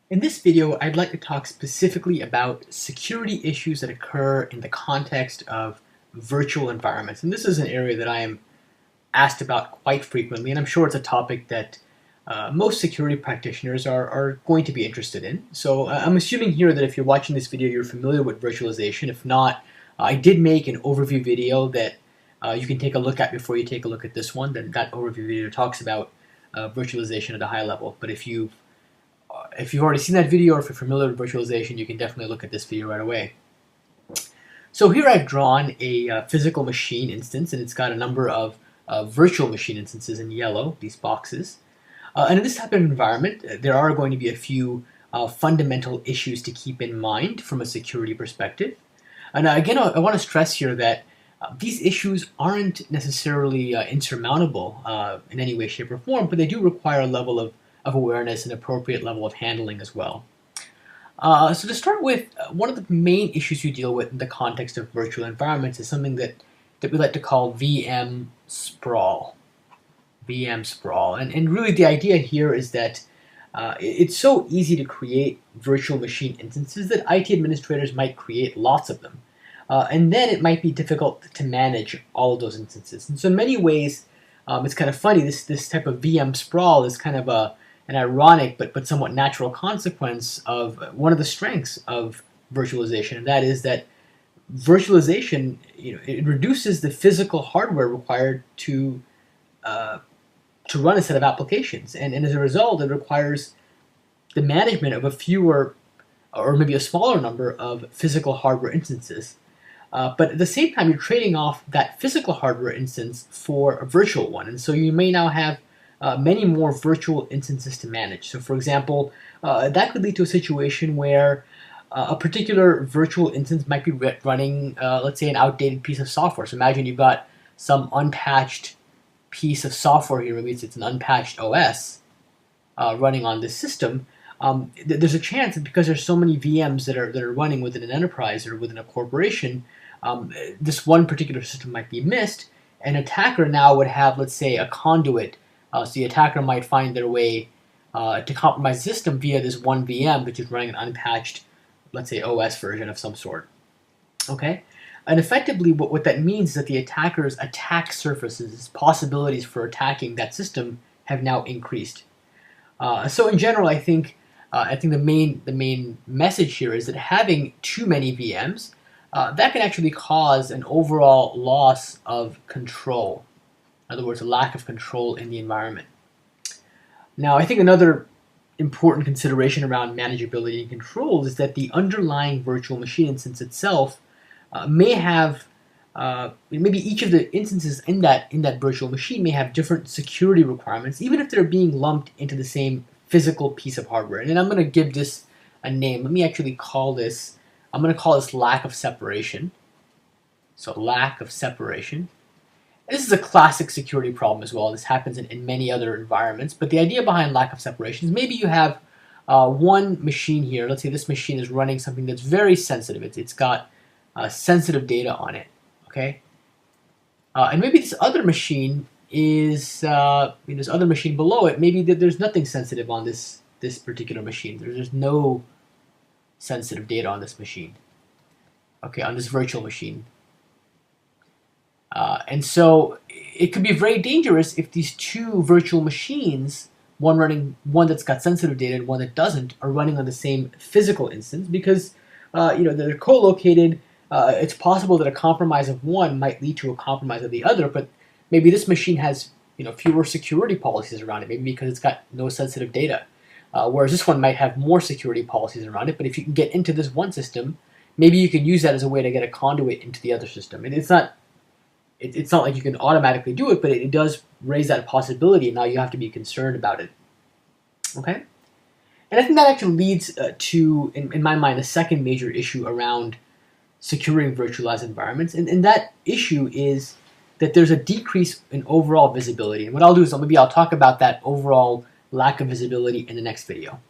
In this video, I'd like to talk specifically about security issues that occur in the context of virtual environments. And this is an area that I am asked about quite frequently, and I'm sure it's a topic that most security practitioners are going to be interested in. So I'm assuming here that if you're watching this video, you're familiar with virtualization. If not, I did make an overview video that you can take a look at before you take a look at this one. That overview video talks about virtualization at a high level. But if you've already seen that video or if you're familiar with virtualization, you can definitely look at this video right away. So here I've drawn a physical machine instance, and it's got a number of virtual machine instances in yellow, these boxes. And in this type of environment, there are going to be a few fundamental issues to keep in mind from a security perspective. And again, I want to stress here that these issues aren't necessarily insurmountable in any way, shape, or form, but they do require a level of awareness and appropriate level of handling as well. So to start with, one of the main issues you deal with in the context of virtual environments is something that we like to call VM sprawl. VM sprawl. And really the idea here is that it's so easy to create virtual machine instances that IT administrators might create lots of them. And then it might be difficult to manage all of those instances. And so in many ways, it's kind of funny, this type of VM sprawl is kind of an ironic but somewhat natural consequence of one of the strengths of virtualization, and that is that virtualization, it reduces the physical hardware required to run a set of applications, and as a result, it requires the management of a fewer or maybe a smaller number of physical hardware instances. But at the same time, you're trading off that physical hardware instance for a virtual one, and so you may now have many more virtual instances to manage. So for example, that could lead to a situation where a particular virtual instance might be running, let's say, an outdated piece of software. So imagine you've got some unpatched piece of software here, maybe it's an unpatched OS running on this system. There's a chance that because there's so many VMs that are running within an enterprise or within a corporation, this one particular system might be missed. An attacker now would have, let's say, a conduit. So the attacker might find their way to compromise the system via this one VM, which is running an unpatched, let's say, OS version of some sort. Okay? And effectively, what that means is that the attacker's attack surfaces, possibilities for attacking that system, have now increased. So in general, I think the main message here is that having too many VMs, that can actually cause an overall loss of control. In other words, a lack of control in the environment. Now, I think another important consideration around manageability and control is that the underlying virtual machine instance itself may have, maybe each of the instances in that virtual machine may have different security requirements, even if they're being lumped into the same physical piece of hardware. And I'm going to give this a name. Let me actually call this, I'm going to call this lack of separation. So lack of separation. This is a classic security problem as well. This happens in many other environments. But the idea behind lack of separation is maybe you have one machine here. Let's say this machine is running something that's very sensitive. It's got sensitive data on it. Okay, and maybe this other machine is this other machine below it. Maybe there's nothing sensitive on this particular machine. There's no sensitive data on this machine. Okay, on this virtual machine. And so it could be very dangerous if these two virtual machines, one that's got sensitive data and one that doesn't, are running on the same physical instance because they're co-located. It's possible that a compromise of one might lead to a compromise of the other, but maybe this machine has fewer security policies around it, maybe because it's got no sensitive data, whereas this one might have more security policies around it. But if you can get into this one system, maybe you can use that as a way to get a conduit into the other system. And it's not like you can automatically do it, but it does raise that possibility, and now you have to be concerned about it. Okay? And I think that actually leads to, in my mind, a second major issue around securing virtualized environments, and that issue is that there's a decrease in overall visibility. And what I'll do is maybe I'll talk about that overall lack of visibility in the next video.